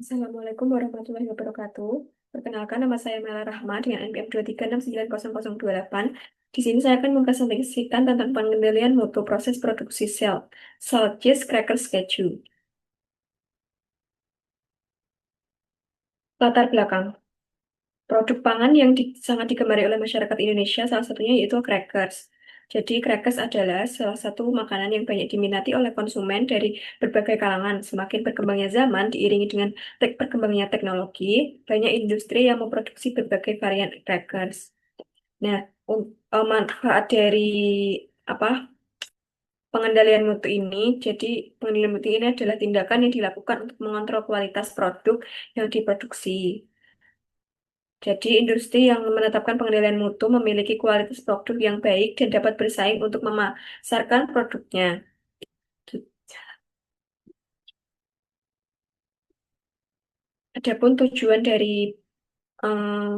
Assalamualaikum warahmatullahi wabarakatuh. Perkenalkan, nama saya Mela Rahma dengan NPM 236900028. Di sini saya akan mempresentasikan tentang pengendalian mutu proses produksi sel cheese crackers keju. Latar belakang. Produk pangan yang sangat digemari oleh masyarakat Indonesia salah satunya yaitu crackers. Jadi crackers adalah salah satu makanan yang banyak diminati oleh konsumen dari berbagai kalangan. Semakin berkembangnya zaman diiringi dengan perkembangannya teknologi, banyak industri yang memproduksi berbagai varian crackers. Nah, manfaat dari apa pengendalian mutu ini, jadi pengendalian mutu ini adalah tindakan yang dilakukan untuk mengontrol kualitas produk yang diproduksi. Jadi, industri yang menetapkan pengendalian mutu memiliki kualitas produk yang baik dan dapat bersaing untuk memasarkan produknya. Adapun tujuan dari eh,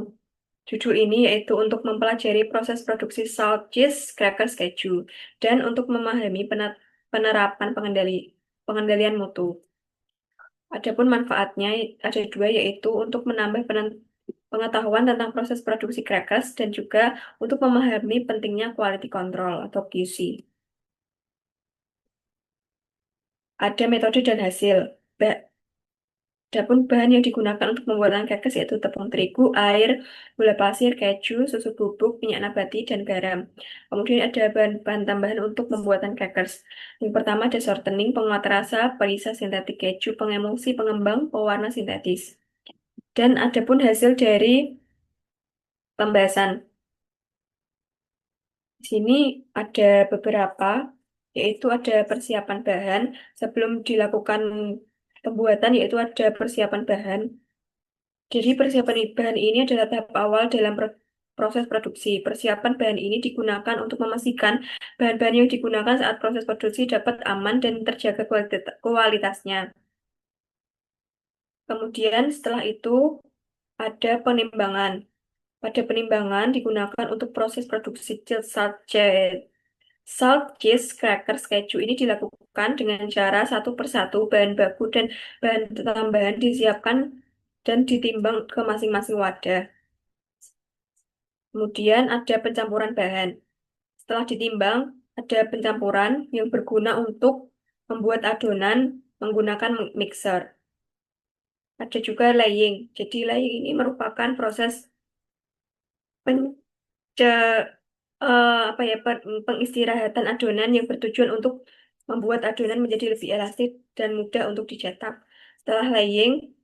judul ini yaitu untuk mempelajari proses produksi salt cheese crackers keju dan untuk memahami penerapan pengendalian mutu. Adapun manfaatnya ada dua yaitu untuk menambah pengetahuan tentang proses produksi crackers dan juga untuk memahami pentingnya quality control atau QC. Ada metode dan hasil. Adapun bahan yang digunakan untuk pembuatan crackers yaitu tepung terigu, air, gula pasir, keju, susu bubuk, minyak nabati, dan garam. Kemudian ada bahan-bahan tambahan untuk pembuatan crackers. Yang pertama ada shortening, penguat rasa, perisa sintetik keju, pengemulsi, pengembang, pewarna sintetis. Dan adapun hasil dari pembahasan. Di sini ada beberapa, yaitu ada persiapan bahan sebelum dilakukan pembuatan, yaitu ada persiapan bahan. Jadi persiapan bahan ini adalah tahap awal dalam proses produksi. Persiapan bahan ini digunakan untuk memastikan bahan-bahan yang digunakan saat proses produksi dapat aman dan terjaga kualitasnya. Kemudian setelah itu ada penimbangan. Pada penimbangan digunakan untuk proses produksi salt cheese crackers keju ini dilakukan dengan cara satu persatu bahan baku dan bahan tambahan disiapkan dan ditimbang ke masing-masing wadah. Kemudian ada pencampuran bahan. Setelah ditimbang, ada pencampuran yang berguna untuk membuat adonan menggunakan mixer. Ada juga laying. Jadi laying ini merupakan proses pence, pengistirahatan adonan yang bertujuan untuk membuat adonan menjadi lebih elastis dan mudah untuk dicetak. Setelah laying,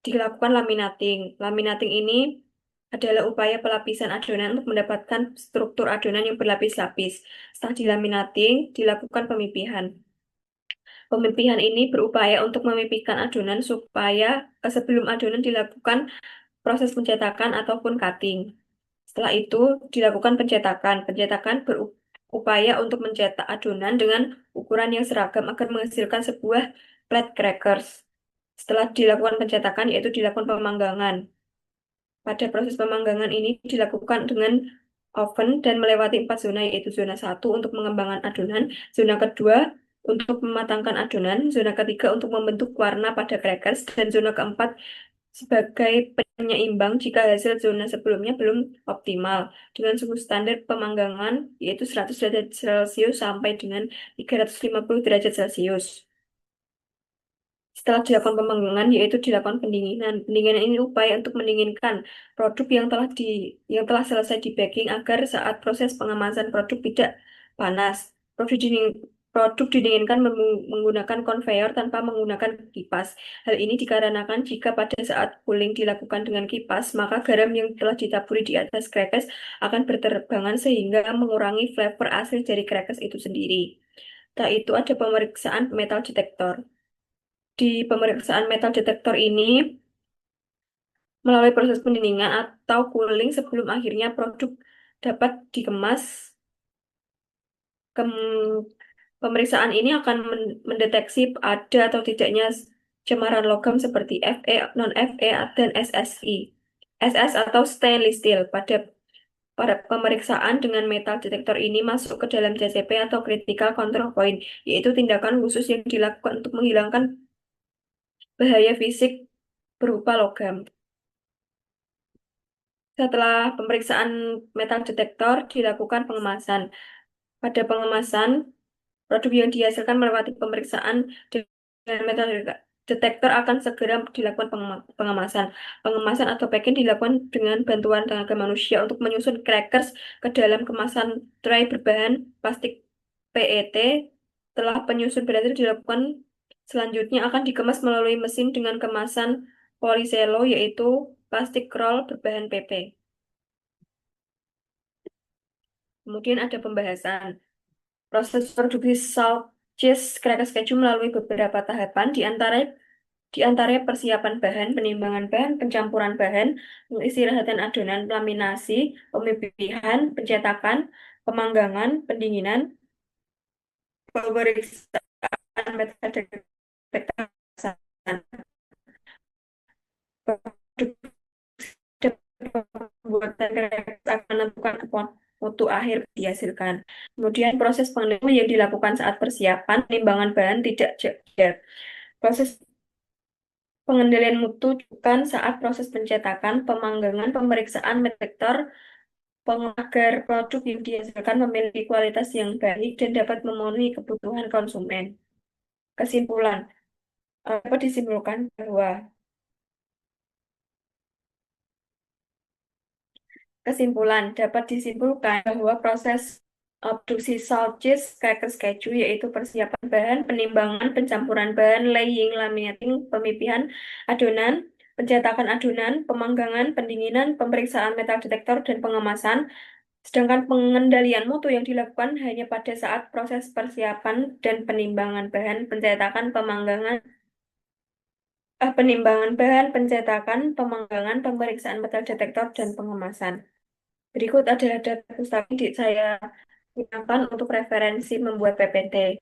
dilakukan laminating. Laminating ini adalah upaya pelapisan adonan untuk mendapatkan struktur adonan yang berlapis-lapis. Setelah dilaminating, dilakukan pemipihan. Pemipihan ini berupaya untuk memipihkan adonan supaya sebelum adonan dilakukan proses pencetakan ataupun cutting. Setelah itu dilakukan pencetakan. Pencetakan berupaya untuk mencetak adonan dengan ukuran yang seragam agar menghasilkan sebuah plate crackers. Setelah dilakukan pencetakan, yaitu dilakukan pemanggangan. Pada proses pemanggangan ini dilakukan dengan oven dan melewati 4 zona, yaitu zona satu untuk mengembangkan adonan, zona kedua untuk mematangkan adonan, zona ketiga untuk membentuk warna pada crackers, dan zona keempat sebagai penyeimbang jika hasil zona sebelumnya belum optimal dengan suhu standar pemanggangan yaitu 100 derajat Celcius sampai dengan 350 derajat Celcius. Setelah dilakukan pemanggangan yaitu dilakukan pendinginan. Pendinginan ini upaya untuk mendinginkan produk yang telah selesai di baking agar saat proses pengemasan produk tidak panas. Produk didinginkan menggunakan konveyor tanpa menggunakan kipas. Hal ini dikarenakan jika pada saat cooling dilakukan dengan kipas, maka garam yang telah ditaburi di atas crackers akan berterbangan sehingga mengurangi flavor asli dari crackers itu sendiri. Setelah itu ada pemeriksaan metal detektor. Di pemeriksaan metal detektor ini melalui proses pendinginan atau cooling sebelum akhirnya produk dapat dikemas. Kem- Pemeriksaan ini akan mendeteksi ada atau tidaknya cemaran logam seperti Fe, non-Fe, dan SSI. SS atau stainless steel. Pada pemeriksaan dengan metal detektor ini masuk ke dalam CCP atau critical control point, yaitu tindakan khusus yang dilakukan untuk menghilangkan bahaya fisik berupa logam. Setelah pemeriksaan metal detektor, dilakukan pengemasan. Pada pengemasan, produk yang dihasilkan melewati pemeriksaan dengan metal detektor akan segera dilakukan pengemasan. Pengemasan atau packing dilakukan dengan bantuan tenaga manusia untuk menyusun crackers ke dalam kemasan tray berbahan plastik PET. Setelah penyusun berhasil dilakukan, selanjutnya akan dikemas melalui mesin dengan kemasan poliselo, yaitu plastik roll berbahan PP. Kemudian ada pembahasan. Proses produksi salt cheese crackers keju melalui beberapa tahapan, di antaranya persiapan bahan, penimbangan bahan, pencampuran bahan, pengistirahatan adonan, laminasi, pemipihan, pencetakan, pemanggangan, pendinginan, pemeriksaan metode deteksi, pembuatan crackers akan menentukan mutu akhir dihasilkan. Kemudian proses pengendalian yang dilakukan saat persiapan, penimbangan bahan tidak jeda. Proses pengendalian mutu bukan saat proses pencetakan, pemanggangan, pemeriksaan detektor, agar produk yang dihasilkan memiliki kualitas yang baik dan dapat memenuhi kebutuhan konsumen. Kesimpulan, dapat disimpulkan bahwa dapat disimpulkan bahwa proses produksi salt cheese crackers keju yaitu persiapan bahan, penimbangan, pencampuran bahan, laying, laminating, pemipihan adonan, pencetakan adonan, pemanggangan, pendinginan, pemeriksaan metal detektor, dan pengemasan. Sedangkan pengendalian mutu yang dilakukan hanya pada saat proses persiapan dan penimbangan bahan, penimbangan bahan, pencetakan, pemanggangan, pemeriksaan metal detektor, dan pengemasan. Berikut adalah data pustaka yang saya gunakan untuk referensi membuat PPT.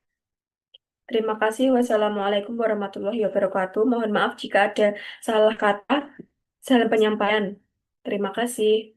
Terima kasih. Wassalamualaikum warahmatullahi wabarakatuh. Mohon maaf jika ada salah kata dalam penyampaian. Terima kasih.